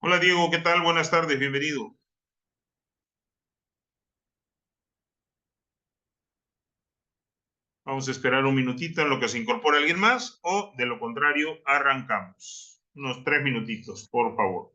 Hola Diego, ¿qué tal? Buenas tardes, bienvenido. Vamos a esperar un minutito en lo que se incorpora alguien más o de lo contrario arrancamos. Unos 3 minutitos, por favor.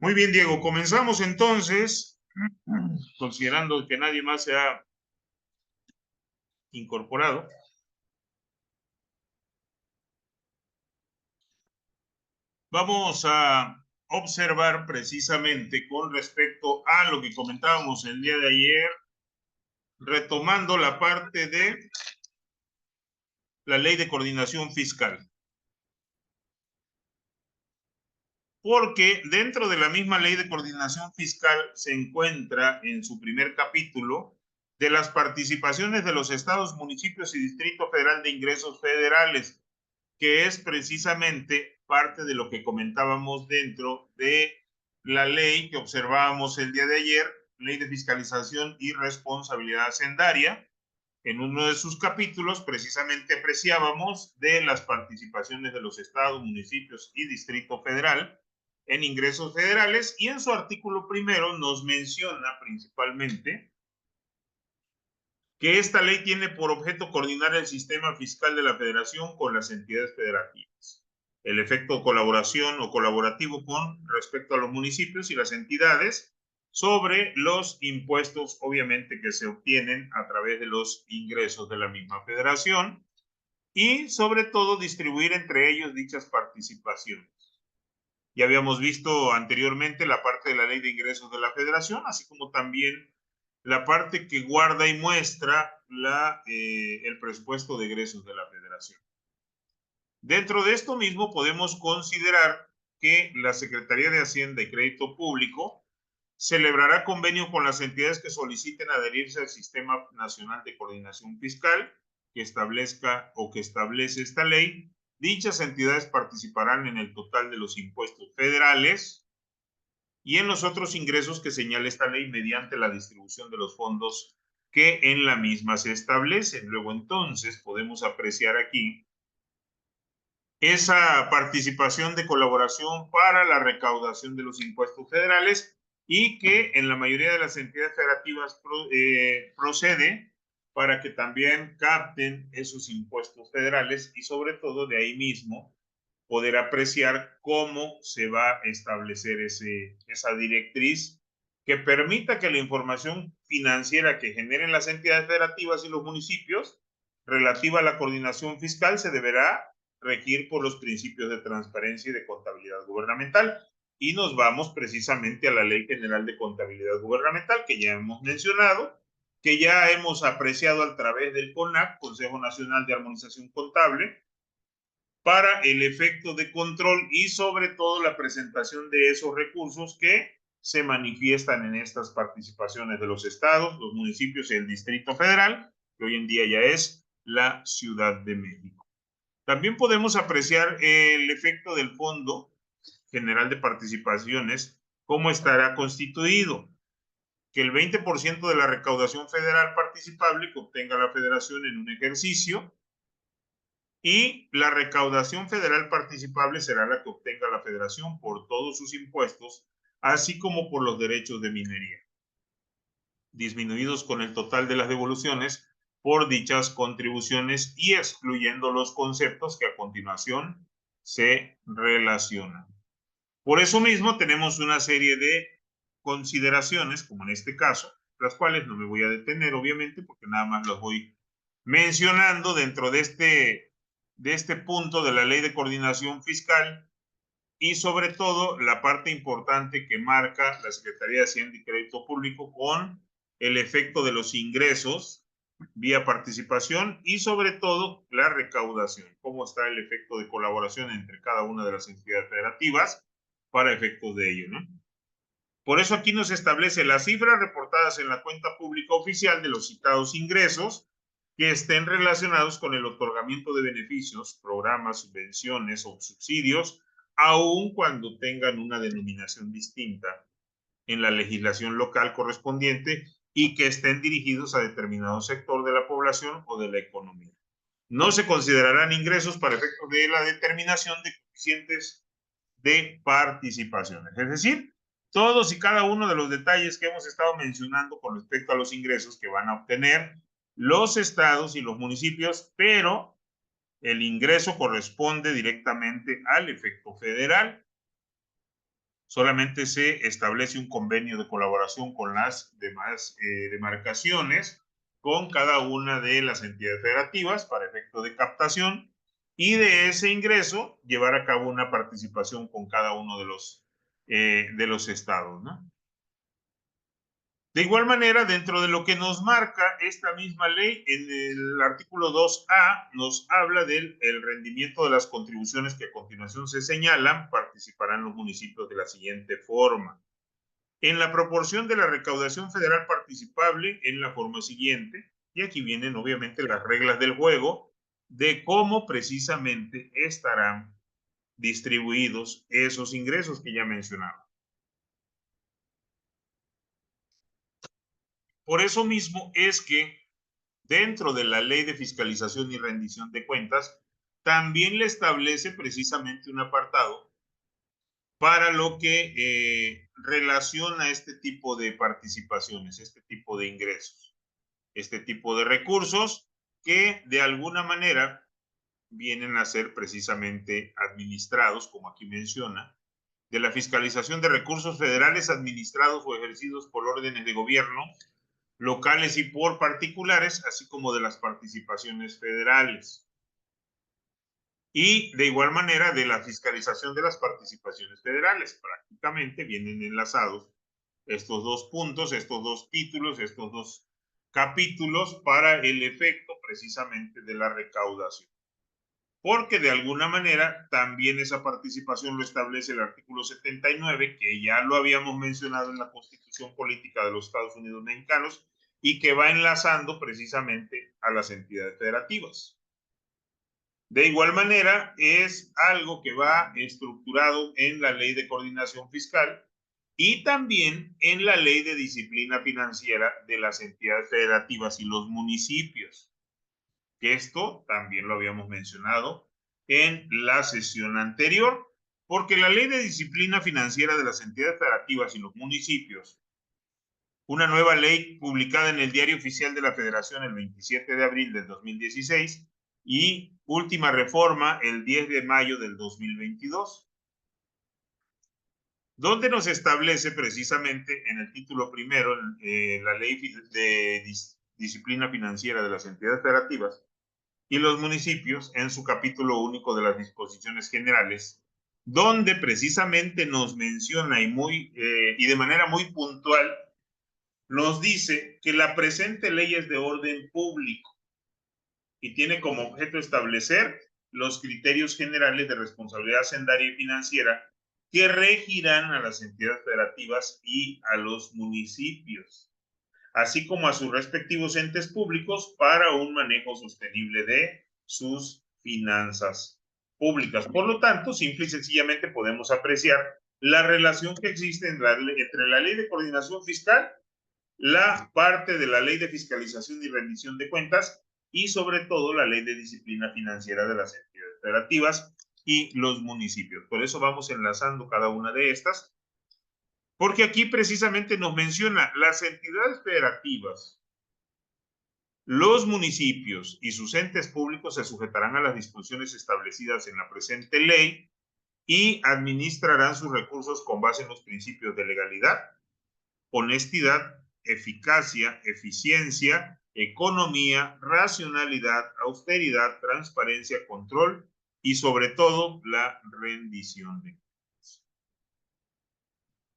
Muy bien, Diego, comenzamos entonces, considerando que nadie más se ha incorporado. Vamos a observar precisamente con respecto a lo que comentábamos el día de ayer, retomando la parte de la ley de coordinación fiscal. Porque dentro de la misma ley de coordinación fiscal se encuentra en su primer capítulo de las participaciones de los estados, municipios y Distrito Federal de ingresos federales, que es precisamente parte de lo que comentábamos dentro de la ley que observábamos el día de ayer, ley de fiscalización y responsabilidad hacendaria. En uno de sus capítulos precisamente apreciábamos de las participaciones de los estados, municipios y Distrito Federal en ingresos federales, y en su artículo primero nos menciona principalmente que esta ley tiene por objeto coordinar el sistema fiscal de la federación con las entidades federativas, el efecto de colaboración o colaborativo con respecto a los municipios y las entidades sobre los impuestos, obviamente, que se obtienen a través de los ingresos de la misma federación, y sobre todo distribuir entre ellos dichas participaciones. Ya habíamos visto anteriormente la parte de la ley de ingresos de la federación, así como también la parte que guarda y muestra el presupuesto de egresos de la federación. Dentro de esto mismo podemos considerar que la Secretaría de Hacienda y Crédito Público celebrará convenio con las entidades que soliciten adherirse al Sistema Nacional de Coordinación Fiscal que establezca o que establece esta ley. Dichas entidades participarán en el total de los impuestos federales y en los otros ingresos que señala esta ley mediante la distribución de los fondos que en la misma se establecen. Luego entonces podemos apreciar aquí esa participación de colaboración para la recaudación de los impuestos federales, y que en la mayoría de las entidades federativas procede para que también capten esos impuestos federales, y sobre todo de ahí mismo poder apreciar cómo se va a establecer esa directriz que permita que la información financiera que generen las entidades federativas y los municipios relativa a la coordinación fiscal se deberá regir por los principios de transparencia y de contabilidad gubernamental. Y nos vamos precisamente a la Ley General de Contabilidad Gubernamental, que ya hemos mencionado, que ya hemos apreciado a través del CONAC, Consejo Nacional de Armonización Contable, para el efecto de control y sobre todo la presentación de esos recursos que se manifiestan en estas participaciones de los estados, los municipios y el Distrito Federal, que hoy en día ya es la Ciudad de México. También podemos apreciar el efecto del Fondo General de Participaciones, cómo estará constituido, que el 20% de la recaudación federal participable que obtenga la federación en un ejercicio y la recaudación federal participable será la que obtenga la federación por todos sus impuestos, así como por los derechos de minería, disminuidos con el total de las devoluciones por dichas contribuciones y excluyendo los conceptos que a continuación se relacionan. Por eso mismo tenemos una serie de consideraciones, como en este caso, las cuales no me voy a detener, obviamente, porque nada más las voy mencionando dentro de este punto de la Ley de Coordinación Fiscal y sobre todo la parte importante que marca la Secretaría de Hacienda y Crédito Público con el efecto de los ingresos vía participación y sobre todo la recaudación, cómo está el efecto de colaboración entre cada una de las entidades federativas para efectos de ello, ¿no? Por eso aquí nos establece las cifras reportadas en la cuenta pública oficial de los citados ingresos que estén relacionados con el otorgamiento de beneficios, programas, subvenciones o subsidios, aun cuando tengan una denominación distinta en la legislación local correspondiente y que estén dirigidos a determinado sector de la población o de la economía. No se considerarán ingresos para efectos de la determinación de coeficientes de participaciones. Es decir, todos y cada uno de los detalles que hemos estado mencionando con respecto a los ingresos que van a obtener los estados y los municipios, pero el ingreso corresponde directamente al efecto federal. Solamente se establece un convenio de colaboración con las demás demarcaciones, con cada una de las entidades federativas para efecto de captación y de ese ingreso llevar a cabo una participación con cada uno de los estados, ¿no? De igual manera, dentro de lo que nos marca esta misma ley, en el artículo 2A nos habla del rendimiento de las contribuciones que a continuación se señalan, participarán los municipios de la siguiente forma. En la proporción de la recaudación federal participable en la forma siguiente, y aquí vienen obviamente las reglas del juego de cómo precisamente estarán distribuidos esos ingresos que ya mencionaba. Por eso mismo es que dentro de la Ley de Fiscalización y Rendición de Cuentas, también le establece precisamente un apartado para lo que relaciona este tipo de participaciones, este tipo de ingresos, este tipo de recursos que de alguna manera vienen a ser precisamente administrados, como aquí menciona, de la fiscalización de recursos federales administrados o ejercidos por órdenes de gobierno locales y por particulares, así como de las participaciones federales. Y de igual manera de la fiscalización de las participaciones federales. Prácticamente vienen enlazados estos dos puntos, estos dos títulos, estos dos capítulos para el efecto precisamente de la recaudación. Porque de alguna manera también esa participación lo establece el artículo 79, que ya lo habíamos mencionado en la Constitución Política de los Estados Unidos Mexicanos y que va enlazando precisamente a las entidades federativas. De igual manera, es algo que va estructurado en la Ley de Coordinación Fiscal y también en la Ley de Disciplina Financiera de las entidades federativas y los municipios. Esto también lo habíamos mencionado en la sesión anterior, porque la Ley de Disciplina Financiera de las entidades federativas y los municipios, una nueva ley publicada en el Diario Oficial de la Federación el 27 de abril del 2016, y última reforma el 10 de mayo del 2022, donde nos establece precisamente en el título primero, la ley de disciplina financiera de las entidades federativas y los municipios en su capítulo único de las disposiciones generales, donde precisamente nos menciona y de manera muy puntual nos dice que la presente ley es de orden público y tiene como objeto establecer los criterios generales de responsabilidad hacendaria y financiera que regirán a las entidades federativas y a los municipios, así como a sus respectivos entes públicos para un manejo sostenible de sus finanzas públicas. Por lo tanto, simple y sencillamente podemos apreciar la relación que existe entre la Ley de Coordinación Fiscal, la parte de la Ley de Fiscalización y Rendición de Cuentas y sobre todo la Ley de Disciplina Financiera de las entidades federativas y los municipios. Por eso vamos enlazando cada una de estas, porque aquí precisamente nos menciona las entidades federativas, los municipios y sus entes públicos se sujetarán a las disposiciones establecidas en la presente ley y administrarán sus recursos con base en los principios de legalidad, honestidad, eficacia, eficiencia, economía, racionalidad, austeridad, transparencia, control y sobre todo la rendición de cuentas.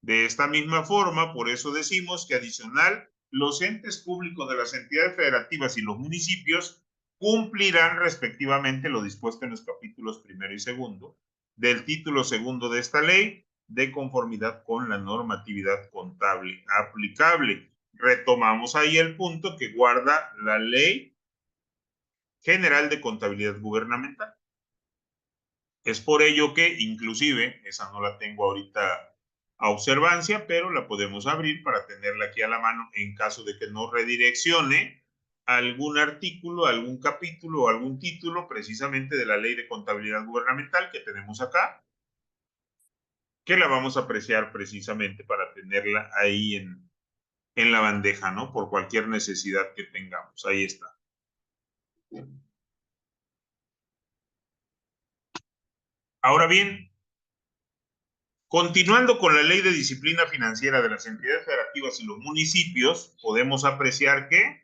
De esta misma forma, por eso decimos que adicional, los entes públicos de las entidades federativas y los municipios cumplirán respectivamente lo dispuesto en los capítulos primero y segundo del título segundo de esta ley, de conformidad con la normatividad contable aplicable. Retomamos ahí el punto que guarda la Ley General de Contabilidad Gubernamental. Es por ello que, inclusive, esa no la tengo ahorita a observancia, pero la podemos abrir para tenerla aquí a la mano en caso de que nos redireccione algún artículo, algún capítulo o algún título precisamente de la Ley de Contabilidad Gubernamental que tenemos acá, que la vamos a apreciar precisamente para tenerla ahí en la bandeja, ¿no? Por cualquier necesidad que tengamos. Ahí está. Ahora bien, continuando con la Ley de Disciplina Financiera de las entidades federativas y los municipios, podemos apreciar que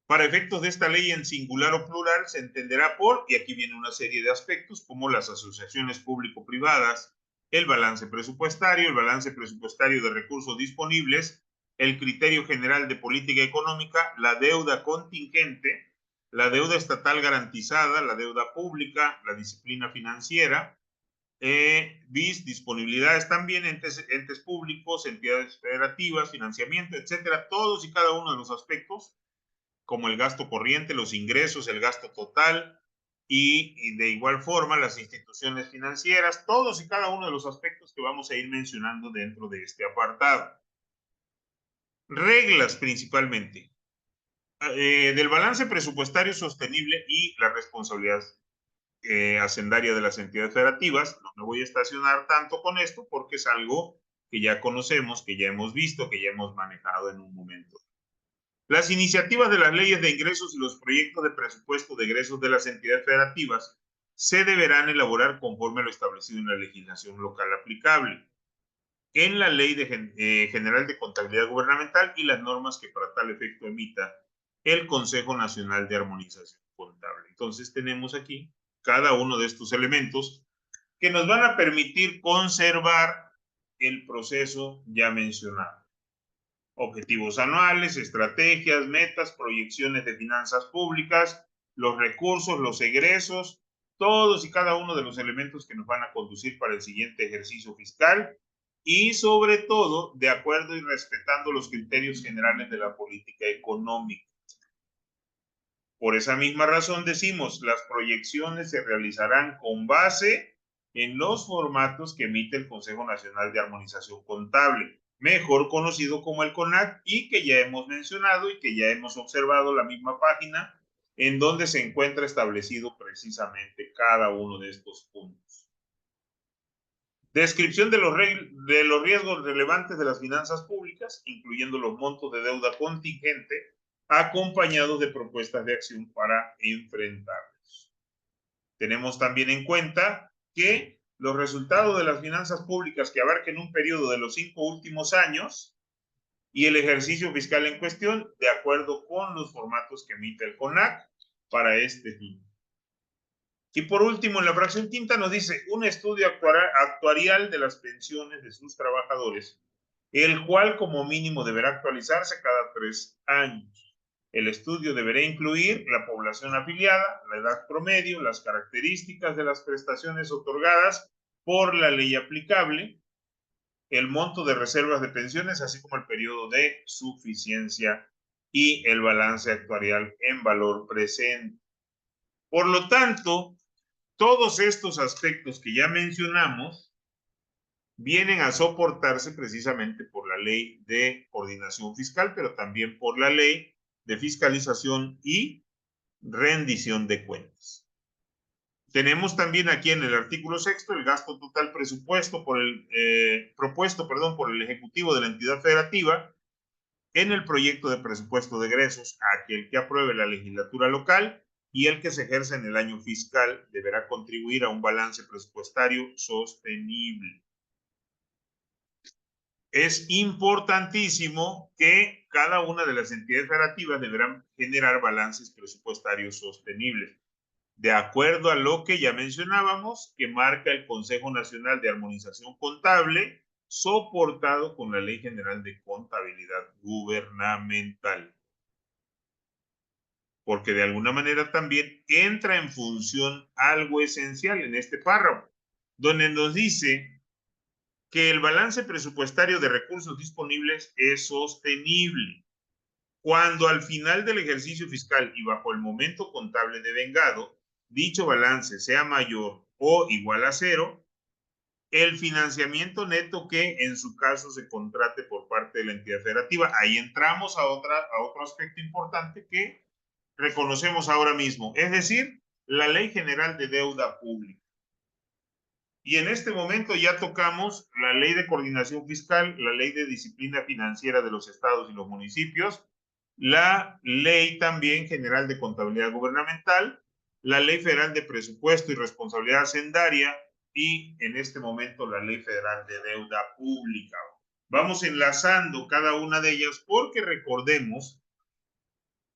para efectos de esta ley en singular o plural se entenderá por, y aquí viene una serie de aspectos como las asociaciones público-privadas, el balance presupuestario de recursos disponibles, el criterio general de política económica, la deuda contingente, la deuda estatal garantizada, la deuda pública, la disciplina financiera, disponibilidades también, entes públicos, entidades federativas, financiamiento, etcétera, todos y cada uno de los aspectos como el gasto corriente, los ingresos, el gasto total y de igual forma las instituciones financieras, todos y cada uno de los aspectos que vamos a ir mencionando dentro de este apartado. Reglas principalmente del balance presupuestario sostenible y la responsabilidad hacendaria de las entidades federativas. No me voy a estacionar tanto con esto porque es algo que ya conocemos, que ya hemos visto, que ya hemos manejado en un momento. Las iniciativas de las leyes de ingresos y los proyectos de presupuesto de egresos de las entidades federativas se deberán elaborar conforme a lo establecido en la legislación local aplicable, en la Ley General de Contabilidad Gubernamental y las normas que para tal efecto emita el Consejo Nacional de Armonización Contable. Entonces tenemos aquí cada uno de estos elementos que nos van a permitir conservar el proceso ya mencionado. Objetivos anuales, estrategias, metas, proyecciones de finanzas públicas, los recursos, los egresos, todos y cada uno de los elementos que nos van a conducir para el siguiente ejercicio fiscal y sobre todo de acuerdo y respetando los criterios generales de la política económica. Por esa misma razón decimos, las proyecciones se realizarán con base en los formatos que emite el Consejo Nacional de Armonización Contable, mejor conocido como el CONAC, y que ya hemos mencionado y que ya hemos observado la misma página en donde se encuentra establecido precisamente cada uno de estos puntos. Descripción de los riesgos relevantes de las finanzas públicas, incluyendo los montos de deuda contingente, acompañados de propuestas de acción para enfrentarlos. Tenemos también en cuenta que los resultados de las finanzas públicas que abarquen un periodo de los 5 últimos años y el ejercicio fiscal en cuestión, de acuerdo con los formatos que emite el CONAC para este fin. Y por último, en la fracción quinta nos dice un estudio actuarial de las pensiones de sus trabajadores, el cual como mínimo deberá actualizarse cada 3 años. El estudio deberá incluir la población afiliada, la edad promedio, las características de las prestaciones otorgadas por la ley aplicable, el monto de reservas de pensiones, así como el periodo de suficiencia y el balance actuarial en valor presente. Por lo tanto, todos estos aspectos que ya mencionamos vienen a soportarse precisamente por la ley de coordinación fiscal, pero también por la ley de fiscalización y rendición de cuentas. Tenemos también aquí en el artículo 6 el gasto total propuesto por el Ejecutivo de la entidad federativa en el proyecto de presupuesto de egresos, aquel que apruebe la legislatura local y el que se ejerce en el año fiscal deberá contribuir a un balance presupuestario sostenible. Es importantísimo que cada una de las entidades federativas deberán generar balances presupuestarios sostenibles, de acuerdo a lo que ya mencionábamos, que marca el Consejo Nacional de Armonización Contable, soportado con la Ley General de Contabilidad Gubernamental. Porque de alguna manera también entra en función algo esencial en este párrafo, donde nos dice que el balance presupuestario de recursos disponibles es sostenible. Cuando al final del ejercicio fiscal y bajo el momento contable devengado, dicho balance sea mayor o igual a cero, el financiamiento neto que en su caso se contrate por parte de la entidad federativa. Ahí entramos a otro aspecto importante que reconocemos ahora mismo, es decir, la Ley General de Deuda Pública. Y en este momento ya tocamos la Ley de Coordinación Fiscal, la Ley de Disciplina Financiera de los estados y los municipios, la Ley también General de Contabilidad Gubernamental, la Ley Federal de Presupuesto y Responsabilidad Hacendaria y en este momento la Ley Federal de Deuda Pública. Vamos enlazando cada una de ellas porque recordemos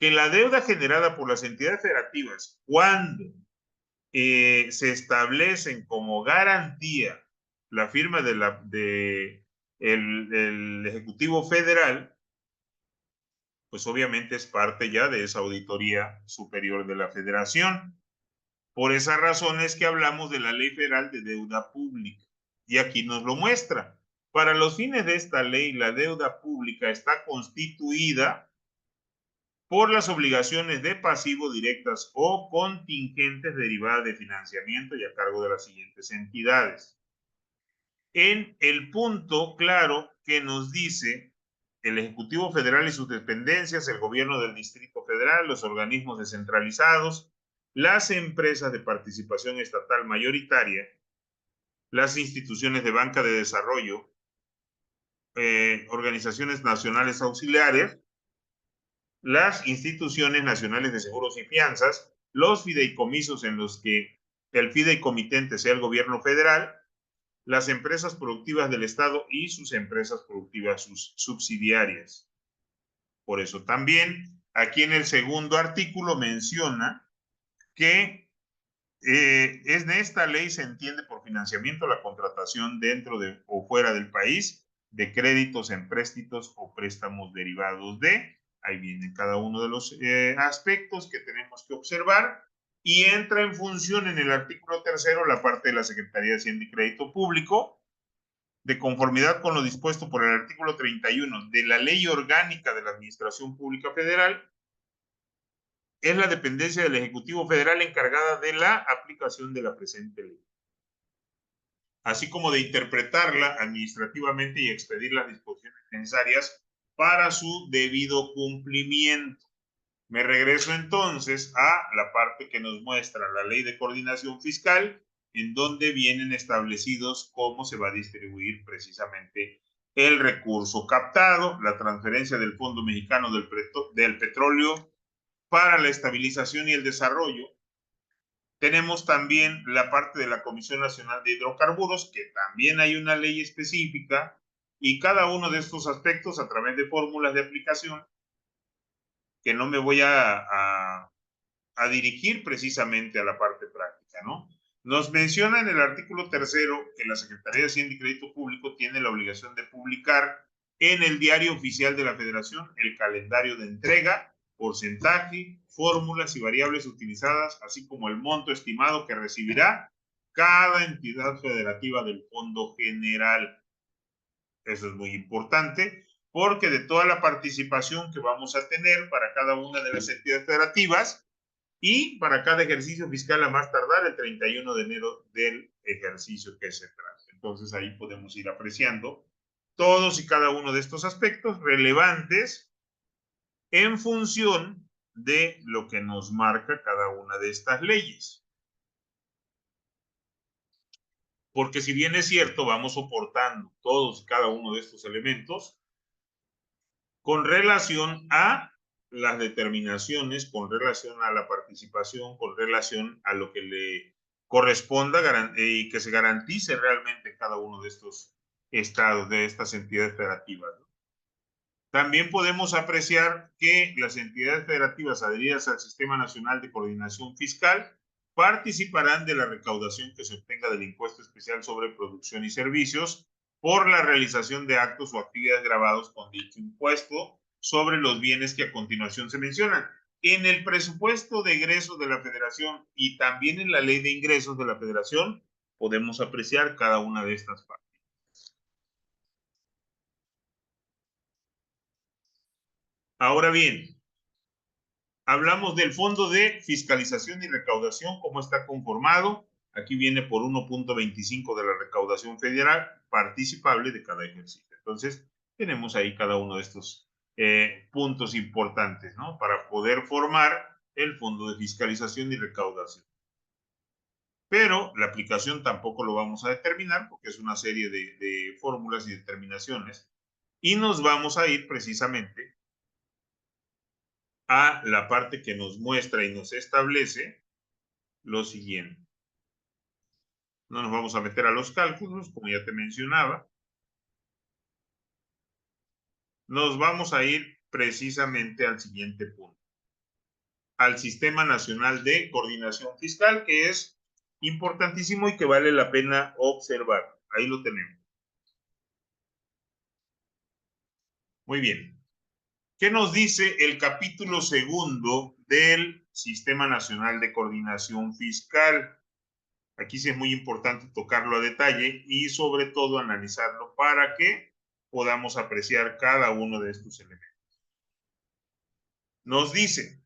que la deuda generada por las entidades federativas, cuando se establecen como garantía la firma del Ejecutivo Federal, pues obviamente es parte ya de esa auditoría superior de la Federación. Por esa razón es que hablamos de la Ley Federal de Deuda Pública. Y aquí nos lo muestra. Para los fines de esta ley, la deuda pública está constituida por las obligaciones de pasivo directas o contingentes derivadas de financiamiento y a cargo de las siguientes entidades. En el punto claro que nos dice el Ejecutivo Federal y sus dependencias, el gobierno del Distrito Federal, los organismos descentralizados, las empresas de participación estatal mayoritaria, las instituciones de banca de desarrollo, organizaciones nacionales auxiliares, las instituciones nacionales de seguros y fianzas, los fideicomisos en los que el fideicomitente sea el gobierno federal, las empresas productivas del Estado y sus empresas productivas subsidiarias. Por eso también aquí en el segundo artículo menciona que en esta ley se entiende por financiamiento la contratación dentro de o fuera del país de créditos, empréstitos o préstamos derivados de. Ahí viene cada uno de los aspectos que tenemos que observar y entra en función en el artículo 3 la parte de la Secretaría de Hacienda y Crédito Público, de conformidad con lo dispuesto por el artículo 31 de la Ley Orgánica de la Administración Pública Federal. Es la dependencia del Ejecutivo Federal encargada de la aplicación de la presente ley, así como de interpretarla administrativamente y expedir las disposiciones necesarias para su debido cumplimiento. Me regreso entonces a la parte que nos muestra la Ley de Coordinación Fiscal, en donde vienen establecidos cómo se va a distribuir precisamente el recurso captado, la transferencia del Fondo Mexicano del Petróleo para la estabilización y el desarrollo. Tenemos también la parte de la Comisión Nacional de Hidrocarburos, que también hay una ley específica, y cada uno de estos aspectos a través de fórmulas de aplicación, que no me voy a dirigir precisamente a la parte práctica, ¿no? Nos menciona en el artículo 3º que la Secretaría de Hacienda y Crédito Público tiene la obligación de publicar en el Diario Oficial de la Federación el calendario de entrega, porcentaje, fórmulas y variables utilizadas, así como el monto estimado que recibirá cada entidad federativa del Fondo General. Eso es muy importante, porque de toda la participación que vamos a tener para cada una de las entidades federativas, y para cada ejercicio fiscal a más tardar el 31 de enero del ejercicio que se trata. Entonces ahí podemos ir apreciando todos y cada uno de estos aspectos relevantes en función de lo que nos marca cada una de estas leyes. Porque si bien es cierto, vamos soportando todos y cada uno de estos elementos con relación a las determinaciones, con relación a la participación, con relación a lo que le corresponda y que se garantice realmente cada uno de estos estados, de estas entidades federativas. También podemos apreciar que las entidades federativas adheridas al Sistema Nacional de Coordinación Fiscal participarán de la recaudación que se obtenga del impuesto especial sobre producción y servicios por la realización de actos o actividades grabados con dicho impuesto sobre los bienes que a continuación se mencionan. En el presupuesto de egresos de la Federación y también en la ley de ingresos de la Federación podemos apreciar cada una de estas partes. Ahora bien, hablamos del Fondo de Fiscalización y Recaudación, cómo está conformado. Aquí viene por 1.25 de la recaudación federal participable de cada ejercicio. Entonces, tenemos ahí cada uno de estos puntos importantes, ¿no? Para poder formar el Fondo de Fiscalización y Recaudación. Pero la aplicación tampoco lo vamos a determinar porque es una serie de fórmulas y determinaciones. Y nos vamos a ir precisamente a la parte que nos muestra y nos establece lo siguiente. No nos vamos a meter a los cálculos, como ya te mencionaba. Nos vamos a ir precisamente al siguiente punto. Al Sistema Nacional de Coordinación Fiscal, que es importantísimo y que vale la pena observar. Ahí lo tenemos. Muy bien. ¿Qué nos dice el capítulo 2 del Sistema Nacional de Coordinación Fiscal? Aquí sí es muy importante tocarlo a detalle y sobre todo analizarlo para que podamos apreciar cada uno de estos elementos. Nos dice,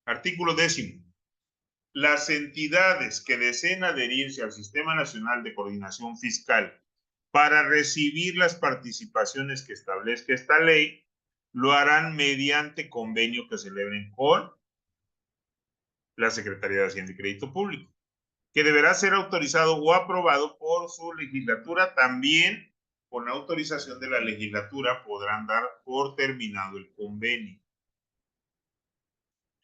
artículo 10, las entidades que deseen adherirse al Sistema Nacional de Coordinación Fiscal para recibir las participaciones que establezca esta ley, lo harán mediante convenio que celebren con la Secretaría de Hacienda y Crédito Público, que deberá ser autorizado o aprobado por su legislatura. También con autorización de la legislatura podrán dar por terminado el convenio.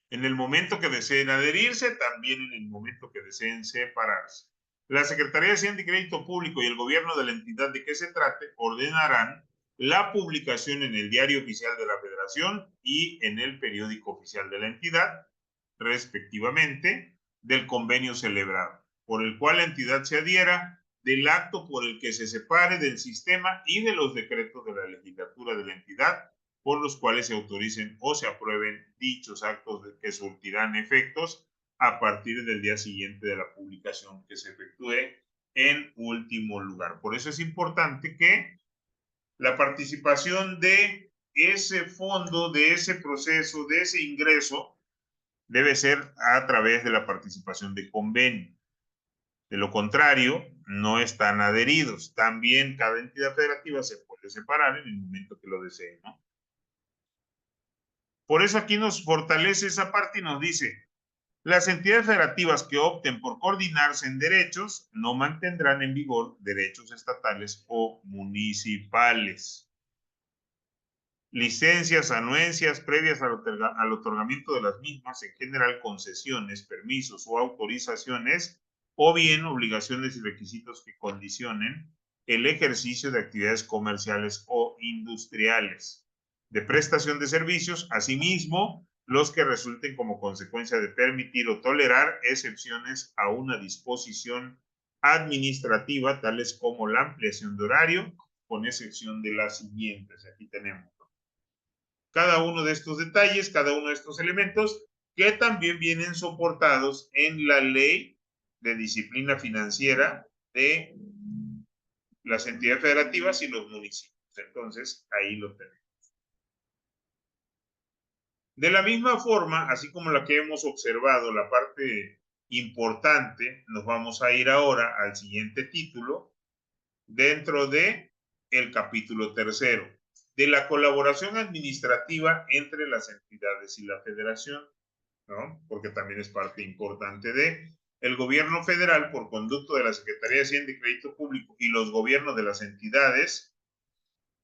En el momento que deseen adherirse, también en el momento que deseen separarse. La Secretaría de Hacienda y Crédito Público y el gobierno de la entidad de que se trate ordenarán la publicación en el Diario Oficial de la Federación y en el Periódico Oficial de la entidad, respectivamente, del convenio celebrado, por el cual la entidad se adhiera, del acto por el que se separe del sistema y de los decretos de la legislatura de la entidad por los cuales se autoricen o se aprueben dichos actos que surtirán efectos a partir del día siguiente de la publicación que se efectúe en último lugar. Por eso es importante que la participación de ese fondo, de ese proceso, de ese ingreso, debe ser a través de la participación de convenio. De lo contrario, no están adheridos. También cada entidad federativa se puede separar en el momento que lo desee, ¿no? Por eso aquí nos fortalece esa parte y nos dice, Las entidades federativas que opten por coordinarse en derechos no mantendrán en vigor derechos estatales o municipales. Licencias, anuencias previas al otorgamiento de las mismas, en general concesiones, permisos o autorizaciones, o bien obligaciones y requisitos que condicionen el ejercicio de actividades comerciales o industriales, de prestación de servicios, asimismo, los que resulten como consecuencia de permitir o tolerar excepciones a una disposición administrativa, tales como la ampliación de horario, con excepción de las siguientes. Aquí tenemos cada uno de estos detalles, cada uno de estos elementos, que también vienen soportados en la ley de disciplina financiera de las entidades federativas y los municipios. Entonces, ahí lo tenemos. De la misma forma, así como la que hemos observado, la parte importante, nos vamos a ir ahora al siguiente título, dentro de el capítulo tercero, de la colaboración administrativa entre las entidades y la federación, ¿no? Porque también es parte importante de el gobierno federal, por conducto de la Secretaría de Hacienda y Crédito Público y los gobiernos de las entidades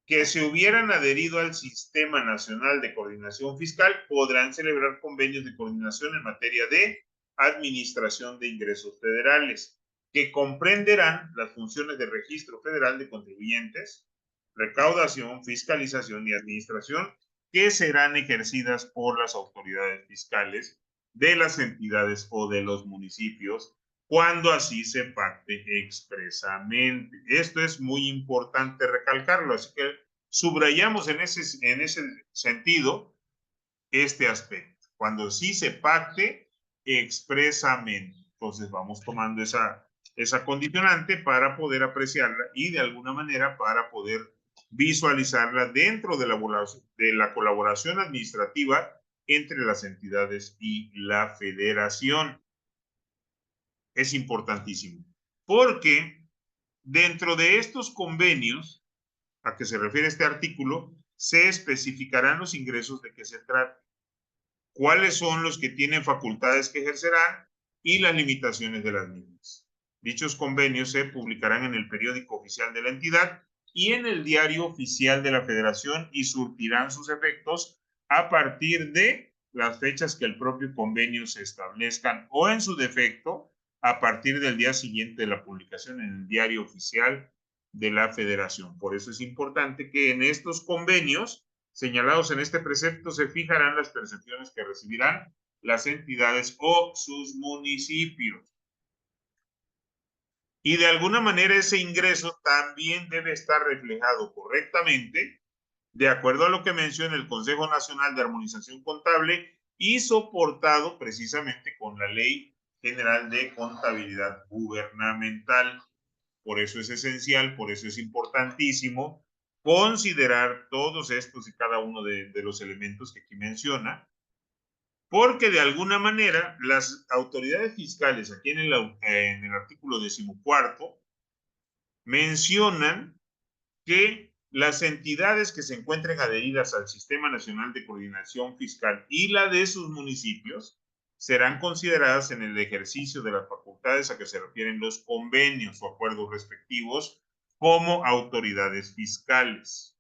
que se hubieran adherido al Sistema Nacional de Coordinación Fiscal podrán celebrar convenios de coordinación en materia de administración de ingresos federales, que comprenderán las funciones de registro federal de contribuyentes, recaudación, fiscalización y administración, que serán ejercidas por las autoridades fiscales de las entidades o de los municipios, cuando así se pacte expresamente. Esto es muy importante recalcarlo, así que subrayamos en ese sentido este aspecto, cuando sí se pacte expresamente. Entonces vamos tomando esa condicionante para poder apreciarla y de alguna manera para poder visualizarla dentro de la colaboración administrativa entre las entidades y la federación. Es importantísimo, porque dentro de estos convenios a que se refiere este artículo, se especificarán los ingresos de que se trata, cuáles son los que tienen facultades que ejercerán y las limitaciones de las mismas. Dichos convenios se publicarán en el periódico oficial de la entidad y en el diario oficial de la federación y surtirán sus efectos a partir de las fechas que el propio convenio se establezcan o en su defecto a partir del día siguiente de la publicación en el diario oficial de la federación. Por eso es importante que en estos convenios señalados en este precepto se fijarán las percepciones que recibirán las entidades o sus municipios. Y de alguna manera ese ingreso también debe estar reflejado correctamente de acuerdo a lo que menciona el Consejo Nacional de Armonización Contable y soportado precisamente con la Ley General de Contabilidad Gubernamental. Por eso es esencial, por eso es importantísimo considerar todos estos y cada uno de los elementos que aquí menciona, porque de alguna manera las autoridades fiscales aquí en el artículo 14 mencionan que las entidades que se encuentren adheridas al Sistema Nacional de Coordinación Fiscal y la de sus municipios serán consideradas en el ejercicio de las facultades a que se refieren los convenios o acuerdos respectivos como autoridades fiscales.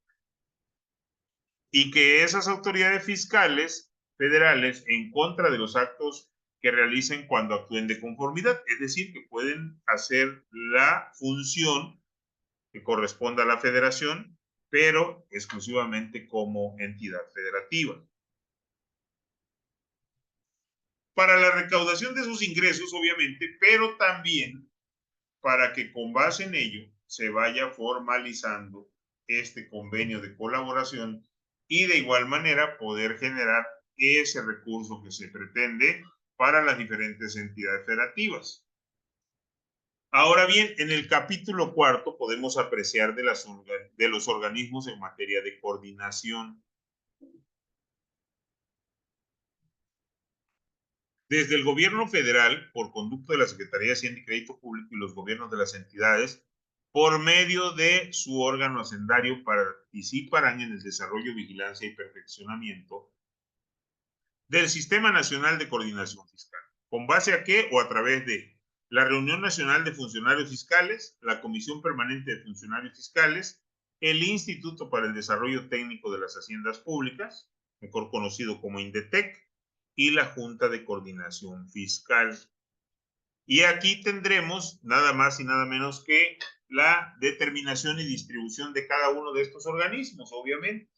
Y que esas autoridades fiscales federales en contra de los actos que realicen cuando actúen de conformidad, es decir, que pueden hacer la función que corresponda a la federación, pero exclusivamente como entidad federativa. Para la recaudación de sus ingresos, obviamente, pero también para que con base en ello se vaya formalizando este convenio de colaboración y de igual manera poder generar ese recurso que se pretende para las diferentes entidades federativas. Ahora bien, en el capítulo 4 podemos apreciar de los organismos en materia de coordinación. Desde el gobierno federal, por conducto de la Secretaría de Hacienda y Crédito Público y los gobiernos de las entidades, por medio de su órgano hacendario, participarán en el desarrollo, vigilancia y perfeccionamiento del Sistema Nacional de Coordinación Fiscal. ¿Con base a qué o a través de la Reunión Nacional de Funcionarios Fiscales, la Comisión Permanente de Funcionarios Fiscales, el Instituto para el Desarrollo Técnico de las Haciendas Públicas, mejor conocido como INDETEC, y la Junta de Coordinación Fiscal? Y aquí tendremos nada más y nada menos que la determinación y distribución de cada uno de estos organismos, obviamente.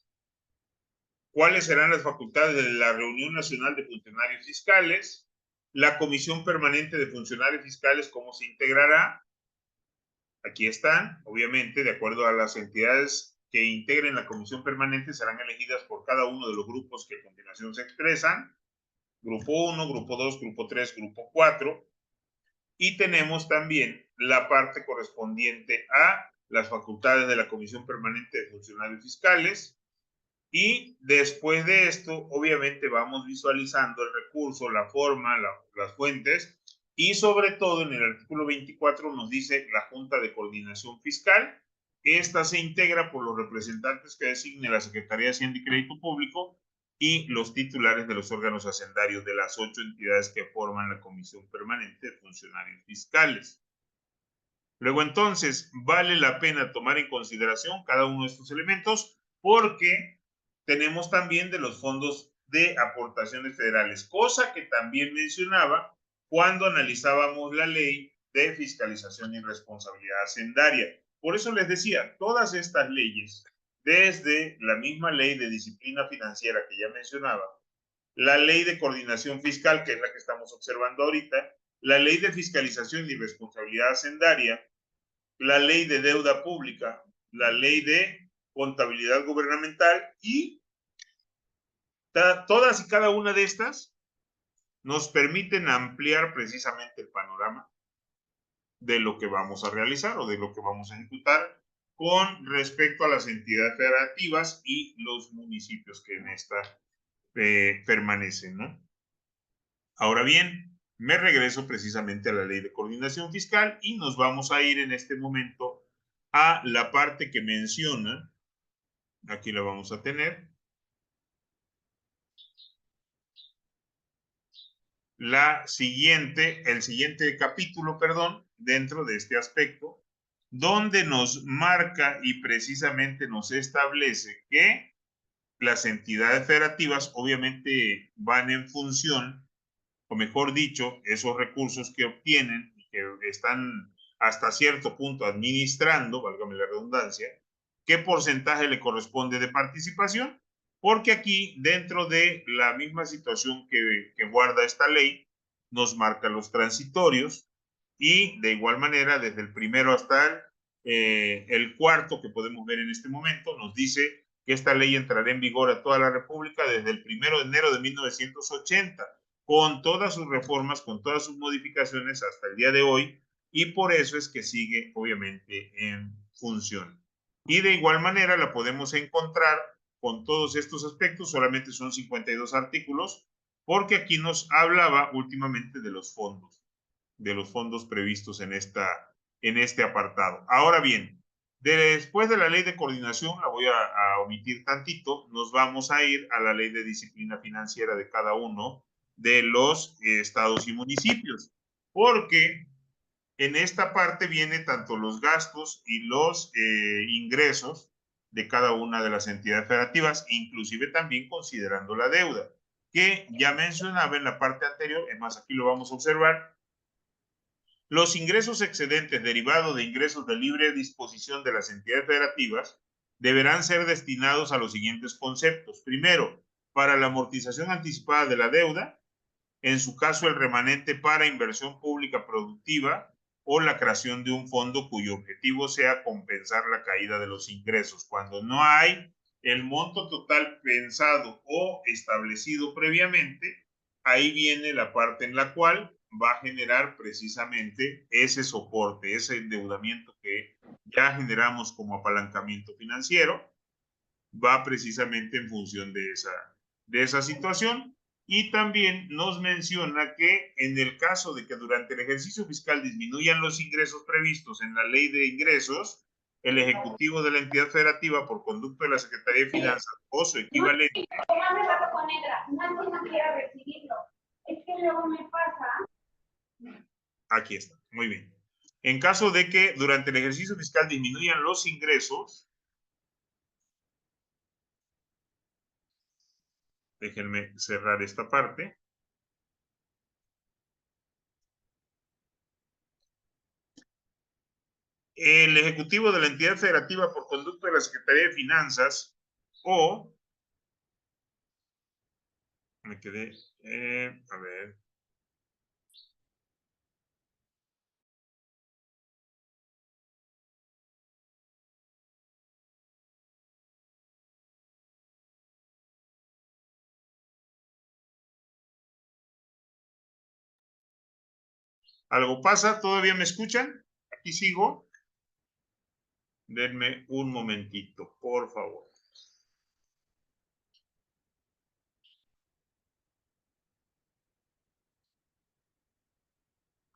¿Cuáles serán las facultades de la Reunión Nacional de Funcionarios Fiscales? La Comisión Permanente de Funcionarios Fiscales, ¿cómo se integrará? Aquí están, obviamente, de acuerdo a las entidades que integren la Comisión Permanente, serán elegidas por cada uno de los grupos que a continuación se expresan. Grupo 1, Grupo 2, Grupo 3, Grupo 4. Y tenemos también la parte correspondiente a las facultades de la Comisión Permanente de Funcionarios Fiscales. Y después de esto, obviamente, vamos visualizando el recurso, la forma, las fuentes, y sobre todo en el artículo 24 nos dice la Junta de Coordinación Fiscal. Esta se integra por los representantes que designe la Secretaría de Hacienda y Crédito Público y los titulares de los órganos hacendarios de las 8 entidades que forman la Comisión Permanente de Funcionarios Fiscales. Luego, entonces, vale la pena tomar en consideración cada uno de estos elementos porque tenemos también de los fondos de aportaciones federales, cosa que también mencionaba cuando analizábamos la ley de fiscalización y responsabilidad hacendaria. Por eso les decía, todas estas leyes, desde la misma ley de disciplina financiera que ya mencionaba, la ley de coordinación fiscal, que es la que estamos observando ahorita, la ley de fiscalización y responsabilidad hacendaria, la ley de deuda pública, la ley de contabilidad gubernamental y todas y cada una de estas nos permiten ampliar precisamente el panorama de lo que vamos a realizar o de lo que vamos a ejecutar con respecto a las entidades federativas y los municipios que en esta permanecen, ¿no? Ahora bien, me regreso precisamente a la ley de coordinación fiscal y nos vamos a ir en este momento a la parte que menciona, aquí la vamos a tener, el siguiente capítulo, perdón, dentro de este aspecto, donde nos marca y precisamente nos establece que las entidades federativas obviamente van en función, o mejor dicho, esos recursos que obtienen y que están hasta cierto punto administrando, válgame la redundancia, qué porcentaje le corresponde de participación, porque aquí dentro de la misma situación que guarda esta ley, nos marca los transitorios y de igual manera desde el primero hasta el cuarto que podemos ver en este momento, nos dice que esta ley entrará en vigor a toda la República desde el 1 de enero de 1980, con todas sus reformas, con todas sus modificaciones hasta el día de hoy, y por eso es que sigue obviamente en función. Y de igual manera la podemos encontrar con todos estos aspectos, solamente son 52 artículos, porque aquí nos hablaba últimamente de los fondos previstos en este apartado. Ahora bien, después de la ley de coordinación, la voy a omitir tantito, nos vamos a ir a la ley de disciplina financiera de cada uno de los estados y municipios, porque en esta parte viene tanto los gastos y los ingresos de cada una de las entidades federativas, inclusive también considerando la deuda, que ya mencionaba en la parte anterior, es más, aquí lo vamos a observar. Los ingresos excedentes derivados de ingresos de libre disposición de las entidades federativas deberán ser destinados a los siguientes conceptos. Primero, para la amortización anticipada de la deuda, en su caso el remanente para inversión pública productiva o la creación de un fondo cuyo objetivo sea compensar la caída de los ingresos. Cuando no hay el monto total pensado o establecido previamente, ahí viene la parte en la cual va a generar precisamente ese soporte, ese endeudamiento que ya generamos como apalancamiento financiero, va precisamente en función de esa situación. Y también nos menciona que en el caso de que durante el ejercicio fiscal disminuyan los ingresos previstos en la ley de ingresos, el ejecutivo de la entidad federativa, por conducto de la Secretaría de Finanzas o su equivalente, Es que luego me pasa. Aquí está, muy bien. En caso de que durante el ejercicio fiscal disminuyan los ingresos, déjenme cerrar esta parte. El ejecutivo de la entidad federativa, por conducto de la Secretaría de Finanzas, o me quedé, a ver. ¿Algo pasa? ¿Todavía me escuchan? Aquí sigo. Denme un momentito, por favor.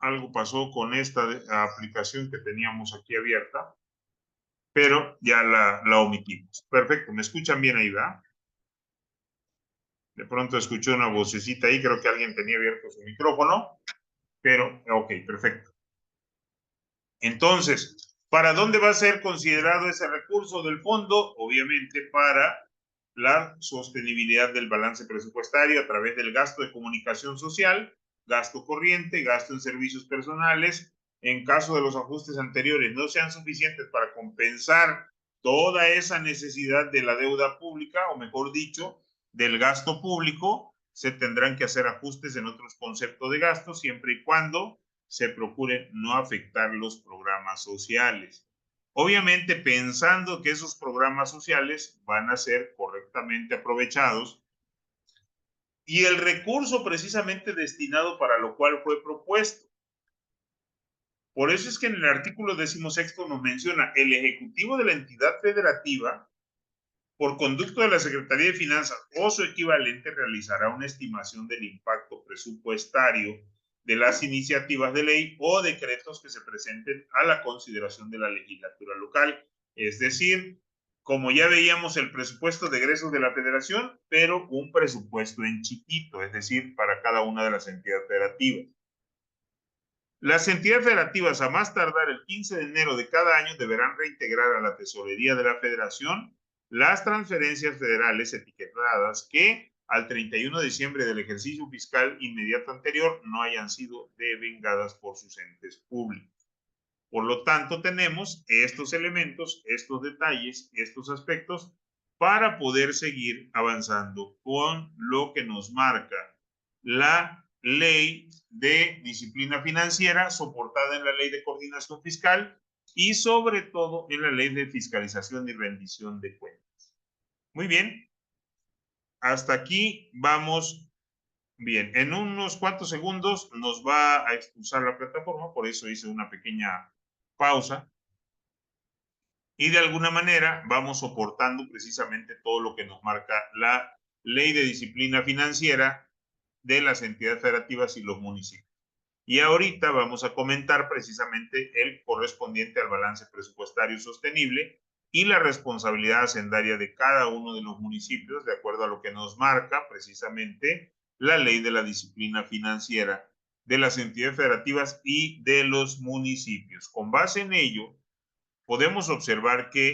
Algo pasó con esta aplicación que teníamos aquí abierta, pero ya la omitimos. Perfecto, ¿me escuchan bien ahí, va? De pronto escuché una vocecita ahí, creo que alguien tenía abierto su micrófono, pero ok, perfecto. Entonces, ¿para dónde va a ser considerado ese recurso del fondo? Obviamente para la sostenibilidad del balance presupuestario a través del gasto de comunicación social, gasto corriente, gasto en servicios personales. En caso de los ajustes anteriores no sean suficientes para compensar toda esa necesidad de la deuda pública, o mejor dicho, del gasto público, se tendrán que hacer ajustes en otros conceptos de gasto, siempre y cuando se procure no afectar los programas sociales. Obviamente pensando que esos programas sociales van a ser correctamente aprovechados y el recurso precisamente destinado para lo cual fue propuesto. Por eso es que en el artículo 16 nos menciona el ejecutivo de la entidad federativa, por conducto de la Secretaría de Finanzas o su equivalente, realizará una estimación del impacto presupuestario de las iniciativas de ley o decretos que se presenten a la consideración de la legislatura local. Es decir, como ya veíamos el presupuesto de egresos de la federación, pero un presupuesto en chiquito, es decir, para cada una de las entidades federativas. Las entidades federativas, a más tardar el 15 de enero de cada año, deberán reintegrar a la tesorería de la federación las transferencias federales etiquetadas que al 31 de diciembre del ejercicio fiscal inmediato anterior no hayan sido devengadas por sus entes públicos. Por lo tanto, tenemos estos elementos, estos detalles, estos aspectos para poder seguir avanzando con lo que nos marca la ley de disciplina financiera soportada en la ley de coordinación fiscal y sobre todo en la ley de fiscalización y rendición de cuentas. Muy bien, hasta aquí vamos bien. En unos cuantos segundos nos va a expulsar la plataforma, por eso hice una pequeña pausa. Y de alguna manera vamos soportando precisamente todo lo que nos marca la ley de disciplina financiera de las entidades federativas y los municipios. Y ahorita vamos a comentar precisamente el correspondiente al balance presupuestario sostenible y la responsabilidad hacendaria de cada uno de los municipios, de acuerdo a lo que nos marca precisamente la ley de la disciplina financiera de las entidades federativas y de los municipios. Con base en ello, podemos observar que